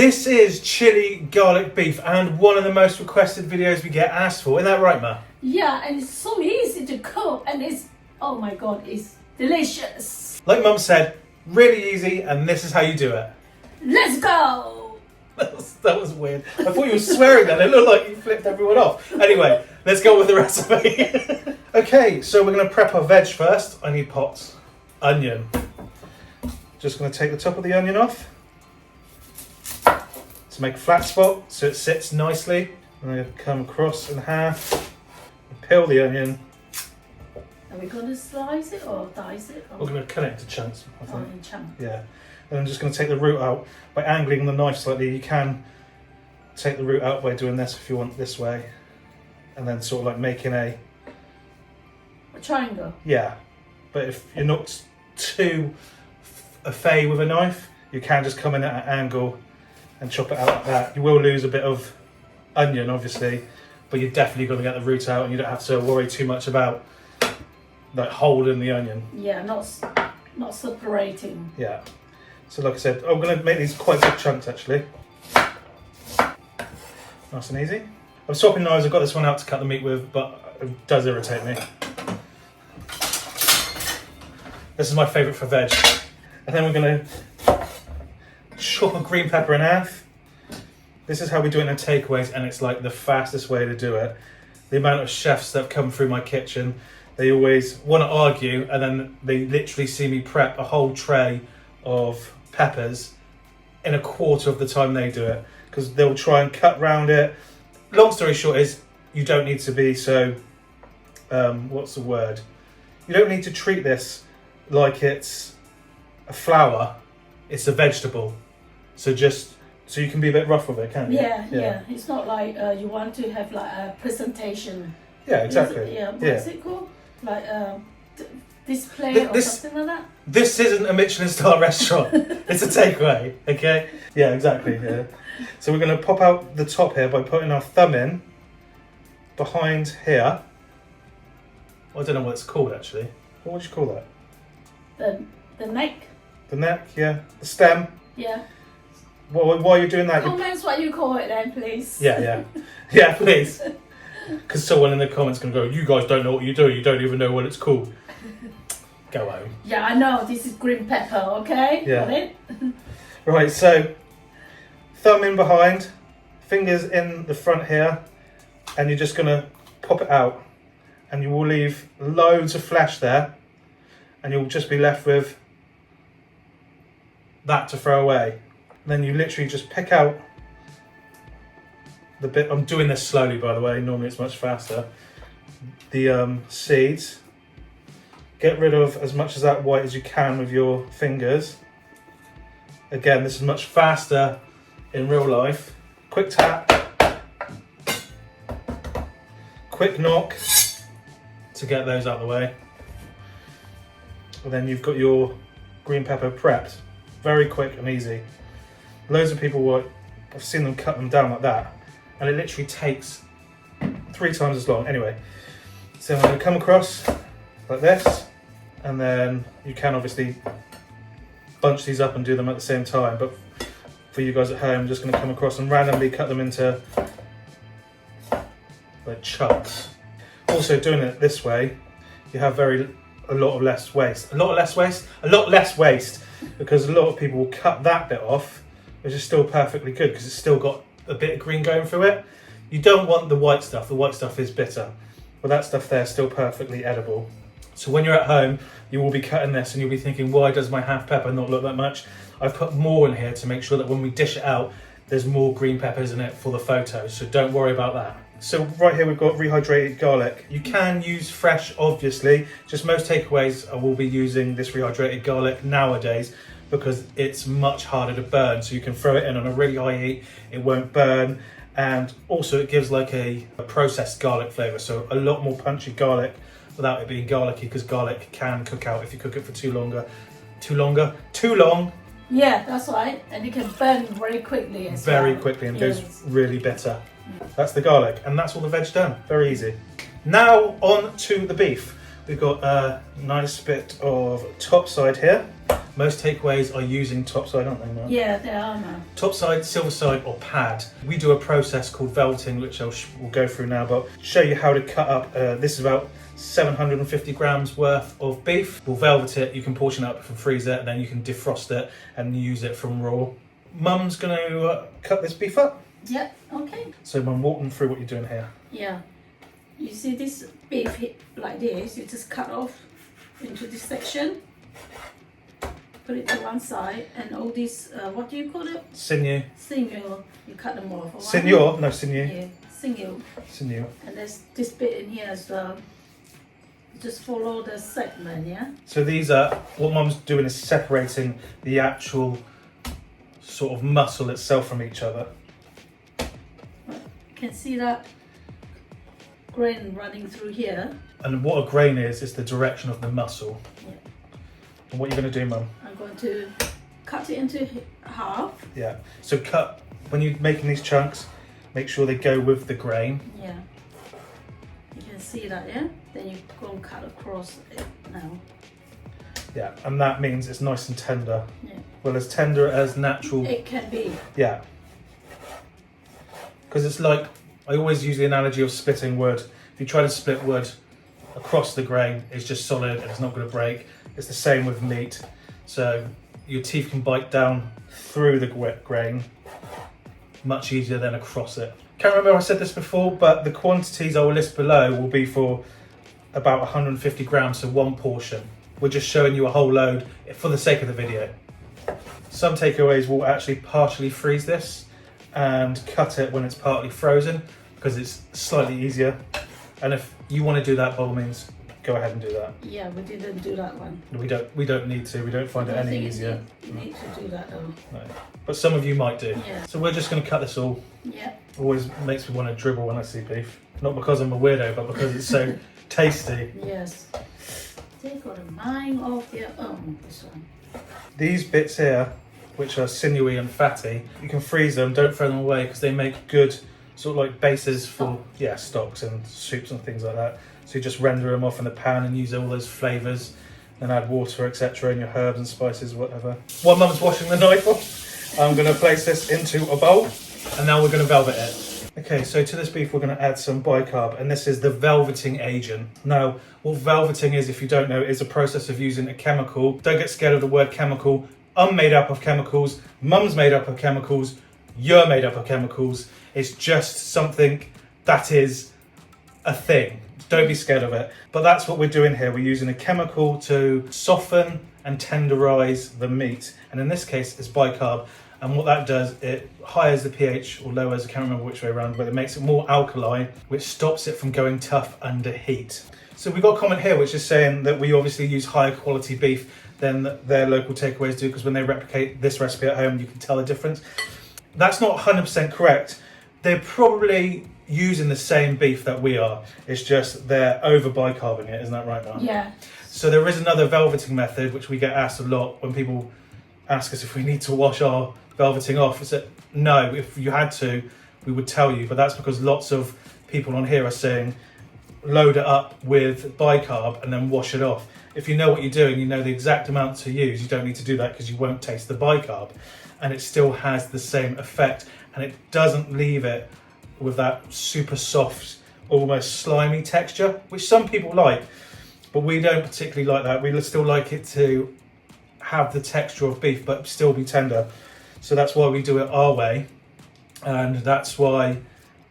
This is chili garlic beef and one of the most requested videos we get asked for. Isn't that right, Ma? Yeah, and it's so easy to cook and it's, oh my God, it's delicious. Like Mum said, really easy, and this is how you do it. Let's go! That was weird. I thought you were swearing then. It looked like you flipped everyone off. Anyway, let's go with the recipe. Okay, so we're going to prep our veg first. I need pots. Onion. Just going to take the top of the onion off to make a flat spot so it sits nicely. I'm going to come across in half and peel the onion. Are we going to slice it or dice it? Or? We're going to cut it into chunks, I think. In chunks. Yeah. And I'm just going to take the root out by angling the knife slightly. You can take the root out by doing this if you want this way. And then sort of like making a triangle? Yeah. But if you're not too fait with a knife, you can just come in at an angle and chop it out like that. You will lose a bit of onion, obviously, but you're definitely going to get the root out and you don't have to worry too much about like holding the onion. Yeah, not separating. Yeah. So like I said, I'm going to make these quite big chunks actually. Nice and easy. I'm swapping knives. I've got this one out to cut the meat with, but it does irritate me. This is my favourite for veg. And then we're going to chop a green pepper in half. This is how we do it in takeaways, and it's like the fastest way to do it. The amount of chefs that have come through my kitchen, they always want to argue, and then they literally see me prep a whole tray of peppers in a quarter of the time they do it, because they'll try and cut round it. Long story short is, you don't need to be so, what's the word? You don't need to treat this like it's a flower, it's a vegetable. So you can be a bit rough with it, can't you? Yeah. It's not like you want to have like a presentation. Yeah, exactly. What's it called? Like display or something like that? This isn't a Michelin star restaurant. It's a takeaway, okay? Yeah, exactly. Yeah. So we're going to pop out the top here by putting our thumb in behind here. I don't know what it's called actually. What would you call that? The neck. The neck, yeah. The stem. Yeah. Why are you doing that? Comments what you call it then, please. Yeah, please. Because someone in the comments can go, you guys don't know what you do. You don't even know what it's called. Go home. Yeah, I know. This is green pepper, okay? Yeah. Got it? Right, so thumb in behind, fingers in the front here, and you're just going to pop it out. And you will leave loads of flesh there, and you'll just be left with that to throw away. Then you literally just pick out the bit. I'm doing this slowly, by the way. Normally it's much faster. The seeds. Get rid of as much of that white as you can with your fingers. Again, this is much faster in real life. Quick tap. Quick knock to get those out of the way. And then you've got your green pepper prepped. Very quick and easy. Loads of people I've seen them cut them down like that, and it literally takes 3 times as long. Anyway, so I'm going to come across like this, and then you can obviously bunch these up and do them at the same time, but for you guys at home, I'm just going to come across and randomly cut them into like chunks. Also, doing it this way, you have a lot less waste, because a lot of people will cut that bit off, which is still perfectly good because it's still got a bit of green going through it. You don't want the white stuff. The white stuff is bitter, but that stuff there is still perfectly edible. So when you're at home, you will be cutting this and you'll be thinking, why does my half pepper not look that much? I've put more in here to make sure that when we dish it out, there's more green peppers in it for the photos, so don't worry about that. So right here we've got rehydrated garlic. You can use fresh, obviously. Just most takeaways will be using this rehydrated garlic nowadays because it's much harder to burn. So you can throw it in on a really high heat, it won't burn. And also it gives like a processed garlic flavour. So a lot more punchy garlic without it being garlicky, because garlic can cook out if you cook it for too long. Yeah, that's right. And it can burn very quickly as well. Very quickly, and goes really bitter. That's the garlic, and that's all the veg done. Very easy. Now on to the beef. We've got a nice bit of topside here. Most takeaways are using topside, aren't they, Mum? Yeah, they are now. Topside, silver side, or pad. We do a process called velveting, which we'll go through now, but show you how to cut up. This is about 750 grams worth of beef. We'll velvet it, you can portion it up and freeze it, and then you can defrost it and use it from raw. Mum's going to cut this beef up. Yeah, okay. So Mum, walk them through what you're doing here. Yeah. You see this beef like this, you just cut off into this section. Put it to one side, and all these, what do you call it? Sinew. Sinew. You cut them off. Sinew? No, sinew. Yeah, sinew. Sinew. And there's this bit in here as well. Just follow the segment, yeah? So these are, what Mum's doing is separating the actual sort of muscle itself from each other. You can see that grain running through here. And what a grain is the direction of the muscle. Yeah. And what you're going to do, Mum? I'm going to cut it into half. Yeah. So cut, when you're making these chunks, make sure they go with the grain. Yeah. You can see that, yeah? Then you go and cut across it now. Yeah, and that means it's nice and tender. Yeah. Well, as tender as natural. It can be. Yeah. Because it's like, I always use the analogy of splitting wood. If you try to split wood across the grain, it's just solid and it's not going to break. It's the same with meat. So your teeth can bite down through the grain much easier than across it. Can't remember if I said this before, but the quantities I will list below will be for about 150 grams, so one portion. We're just showing you a whole load for the sake of the video. Some takeaways will actually partially freeze this and cut it when it's partly frozen because it's slightly easier. And if you want to do that, by all means, go ahead and do that. Yeah, we didn't do that one. We don't need to. We don't find it any easier. You need to do that though. No. But some of you might do. Yeah. So we're just going to cut this all. Yeah. Always makes me want to dribble when I see beef. Not because I'm a weirdo, but because it's so tasty. Yes. They got a mind of their own, this one. These bits here, which are sinewy and fatty, you can freeze them, don't throw them away because they make good sort of like bases for stocks and soups and things like that. So you just render them off in the pan and use all those flavours and add water, etc., and your herbs and spices, whatever. While Mum's washing the knife off, I'm going to place this into a bowl and now we're going to velvet it. Okay, so to this beef we're going to add some bicarb, and this is the velveting agent. Now, what velveting is, if you don't know, is a process of using a chemical. Don't get scared of the word chemical. I'm made up of chemicals, Mum's made up of chemicals, you're made up of chemicals. It's just something that is a thing. Don't be scared of it. But that's what we're doing here. We're using a chemical to soften and tenderize the meat. And in this case, it's bicarb. And what that does, it highes the pH or lowers, I can't remember which way around, but it makes it more alkaline, which stops it from going tough under heat. So we've got a comment here which is saying that we obviously use higher quality beef than their local takeaways do, because when they replicate this recipe at home, you can tell the difference. That's not 100% correct. They're probably using the same beef that we are. It's just they're over bicarbing it, isn't that right, Mum? Yeah. So there is another velveting method, which we get asked a lot when people ask us if we need to wash our velveting off. It's that no, if you had to, we would tell you, but that's because lots of people on here are saying load it up with bicarb and then wash it off. If you know what you're doing, you know the exact amount to use, you don't need to do that because you won't taste the bicarb, and it still has the same effect, and it doesn't leave it with that super soft, almost slimy texture, which some people like, but we don't particularly like that. We still like it to have the texture of beef but still be tender. So that's why we do it our way, and that's why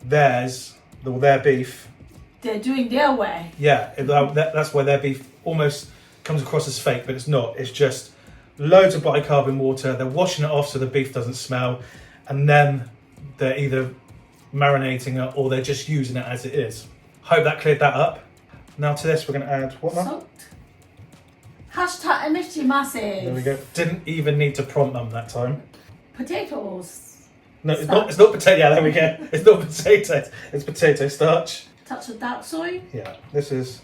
their beef, they're doing their way. yeah, that's why their beef almost comes across as fake, but it's not. It's just loads of bicarb in water. They're washing it off so the beef doesn't smell, and then they're either marinating it or they're just using it as it is. Hope that cleared that up. Now to this we're going to add what now? Salt. Hashtag MFG massive. There we go. Didn't even need to prompt them that time. Potatoes. No, it's not potato. Yeah, there we go. It's not potatoes. It's potato starch. Touch of dark soy. Yeah, this is,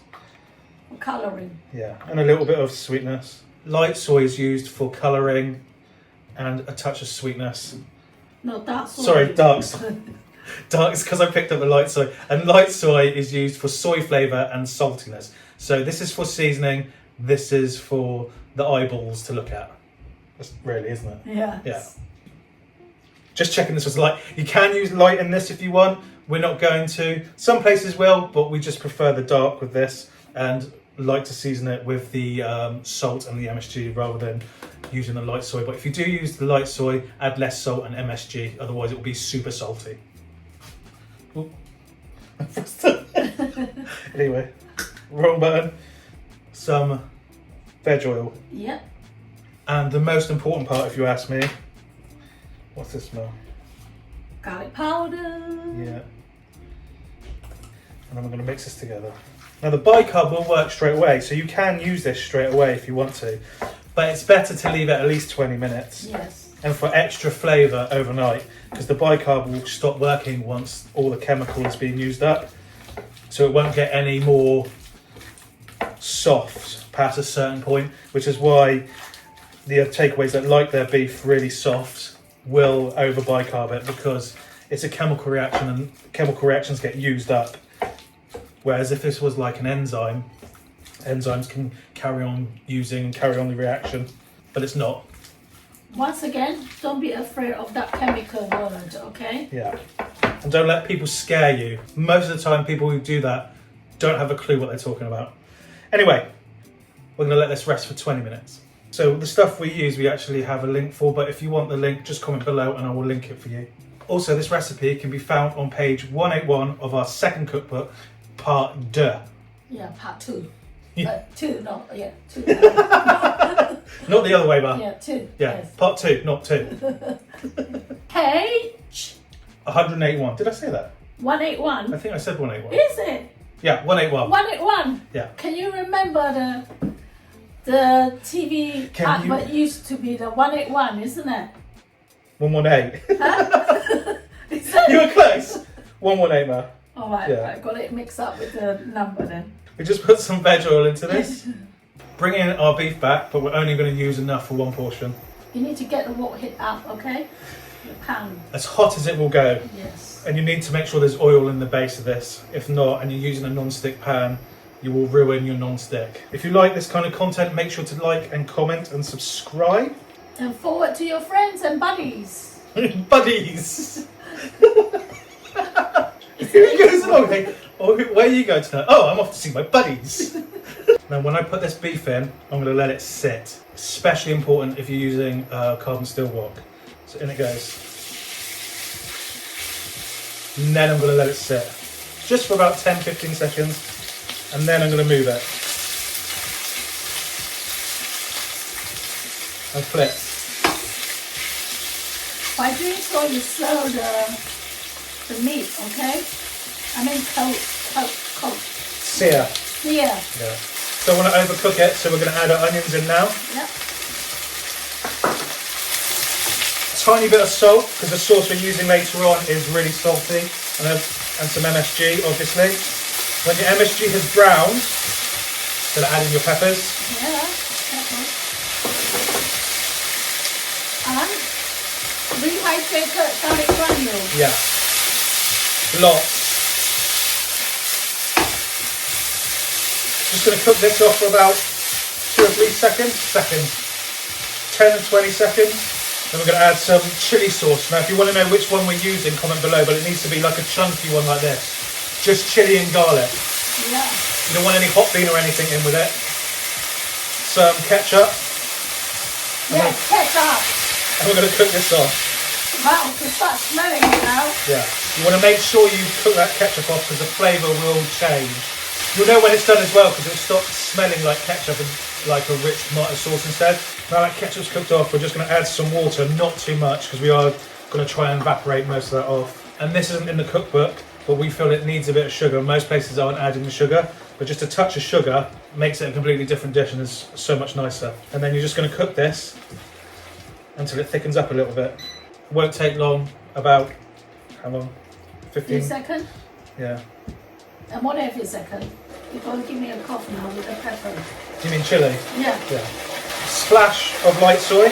Colouring. yeah, and a little bit of sweetness. Light soy is used for colouring and a touch of sweetness. No, dark soy. Sorry, dark soy. Dark is because I picked up the light soy. And light soy is used for soy flavour and saltiness. So this is for seasoning. This is for the eyeballs to look at. really, isn't it? Yeah. Yeah. Just checking this was light. You can use light in this if you want. We're not going to. Some places will, but we just prefer the dark with this and like to season it with the salt and the MSG rather than using the light soy. But if you do use the light soy, add less salt and MSG, otherwise it will be super salty. Anyway, wrong button. Some veg oil. Yep. And the most important part, if you ask me, what's this smell? Garlic powder. Yeah. And then we're going to mix this together. Now the bicarb will work straight away, so you can use this straight away if you want to, but it's better to leave it at least 20 minutes. Yes. And for extra flavour overnight, because the bicarb will stop working once all the chemical is being used up, so it won't get any more soft past a certain point, which is why the takeaways that like their beef really soft will over bicarb it, because it's a chemical reaction and chemical reactions get used up. Whereas if this was like an enzyme, enzymes can carry on using and carry on the reaction, but it's not. Once again, don't be afraid of that chemical word, okay? Yeah. And don't let people scare you. Most of the time, people who do that don't have a clue what they're talking about. Anyway, we're going to let this rest for 20 minutes. So the stuff we use, we actually have a link for, but if you want the link, just comment below and I will link it for you. Also, this recipe can be found on page 181 of our second cookbook, Part 2. Yeah, part 2. Yeah. 2, no, yeah, 2. Not the other way, but Yeah, 2. yeah, Yes. Part 2, not 2. Page 181. Did I say that? 181. I think I said 181. Is it? Yeah, 181. 181. Yeah. Can you remember the TV Can you- advert used to be the 181, isn't it? 118. Huh? Is it? You were close. 118, ma. All right, Yeah. I got it mixed up with the number then. We just put some veg oil into this. Bring in our beef back, but we're only going to use enough for one portion. You need to get the water heat up, okay? The pan. As hot as it will go. Yes. And you need to make sure there's oil in the base of this. If not, and you're using a non-stick pan, you will ruin your non-stick. If you like this kind of content, make sure to like and comment and subscribe. And forward to your friends and buddies. Buddies! Who goes along? Hey, oh, where are you going tonight? Oh, I'm off to see my buddies. Now, when I put this beef in, I'm going to let it sit. Especially important if you're using carbon steel wok. So in it goes. And then I'm going to let it sit. Just for about 10-15 seconds. And then I'm going to move it. And flip. By doing so, you slow the meat, okay? I mean coat. Sear. Yeah. Yeah. Don't want to overcook it, so we're going to add our onions in now. Yep. Tiny bit of salt, because the sauce we're using later on is really salty, and some MSG, obviously. When your MSG has browned, then add in your peppers. Yeah. Okay. And rehydrated garlic granules. Yeah. Lots. Just going to cook this off for about 2 or 3 seconds. 10 and 20 seconds. Then we're going to add some chili sauce. Now, if you want to know which one we're using, comment below, but it needs to be like a chunky one like this. Just chili and garlic. Yeah. You don't want any hot bean or anything in with it. Some ketchup. Yeah, ketchup. And we're going to cook this off. Wow, to start smelling it now. Yeah. You want to make sure you cook that ketchup off because the flavour will change. You'll know when it's done as well because it'll stop smelling like ketchup and like a rich tomato sauce instead. Now that ketchup's cooked off, we're just going to add some water, not too much because we are going to try and evaporate most of that off. And this isn't in the cookbook, but we feel it needs a bit of sugar. Most places aren't adding the sugar, but just a touch of sugar makes it a completely different dish and is so much nicer. And then you're just going to cook this until it thickens up a little bit. Won't take long, about, how long? 15 seconds? Yeah. And what every second? You're going to give me a cough now with the pepper. You mean chili? Yeah. Yeah. Splash of light soy.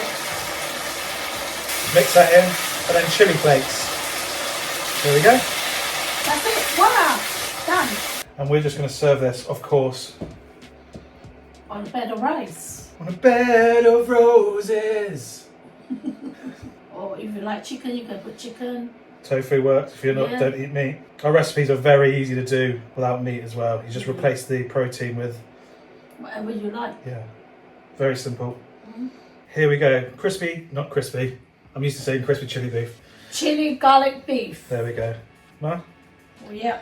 Mix that in, and then chili flakes. There we go. That's it. Voila! Done. And we're just going to serve this, of course, On a bed of rice. on a bed of roses. Or if you like chicken, you can put chicken. Tofu works if you don't eat meat. Our recipes are very easy to do without meat as well. You just replace the protein with whatever you like. Yeah, very simple. Here we go. Crispy, not crispy. I'm used to saying crispy chili beef. Chili garlic beef. There we go. Ma? Oh yeah.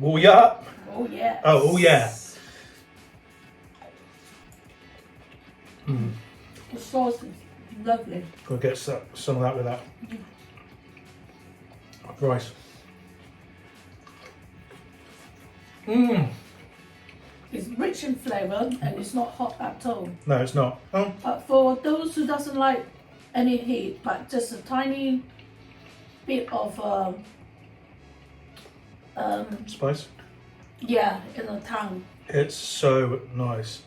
Oh yeah. Oh yeah. Oh yeah. The sauce is lovely. We'll get some of that with that. Rice. It's rich in flavour and it's not hot at all. No, it's not. Oh. But for those who doesn't like any heat, but just a tiny bit of Spice. yeah, in the tongue. It's so nice.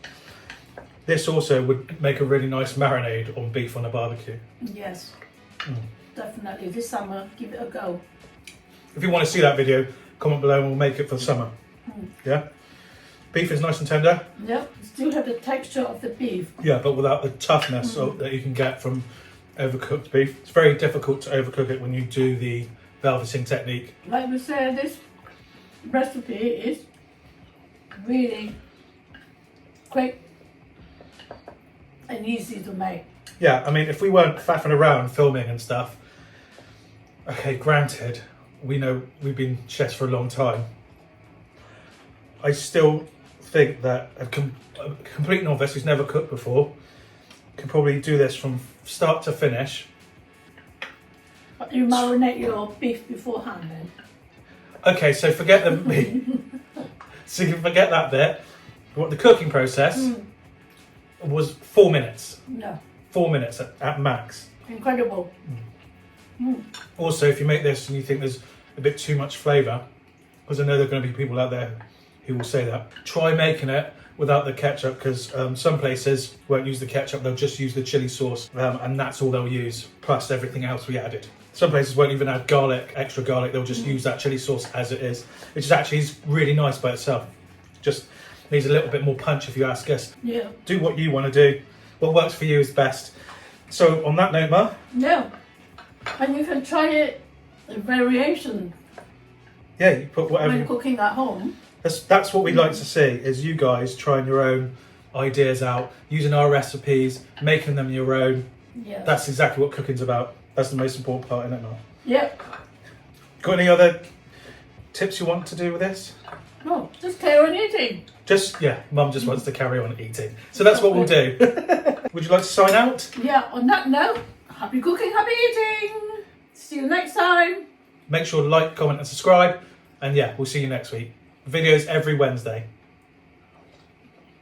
This also would make a really nice marinade on beef on a barbecue. Yes, definitely. This summer, give it a go. If you want to see that video, comment below and we'll make it for the summer. Yeah? Beef is nice and tender. Yep, still have the texture of the beef. Yeah, but without the toughness that you can get from overcooked beef. It's very difficult to overcook it when you do the velveting technique. Like we said, this recipe is really quick and easy to make. Yeah, I mean, if we weren't faffing around filming and stuff, okay, granted, we know we've been chefs for a long time. I still think that a complete novice who's never cooked before can probably do this from start to finish. But you marinate your beef beforehand then? Okay, so forget the meat. So you can forget that bit. What the cooking process was 4 minutes. No. 4 minutes at max. Incredible. Also, if you make this and you think there's a bit too much flavour, because I know there are going to be people out there who will say that, try making it without the ketchup, because some places won't use the ketchup, they'll just use the chili sauce, and that's all they'll use, plus everything else we added. Some places won't even add garlic, extra garlic, they'll just use that chili sauce as it is, which is actually really nice by itself. Just needs a little bit more punch if you ask us. Yeah. Do what you want to do. What works for you is best. So on that note, Ma? Yeah. And you can try it in variation Yeah, you put whatever. when cooking at home. That's what we like to see, is you guys trying your own ideas out, using our recipes, making them your own. Yes. That's exactly what cooking's about. That's the most important part, isn't it, Ma? Yep. Got any other tips you want to do with this? No, just carry on eating. Mum just wants to carry on eating. So that's what we'll do. Would you like to sign out? Yeah, on that note, happy cooking, happy eating. See you next time. Make sure to like, comment and subscribe. And yeah, we'll see you next week. Videos every Wednesday.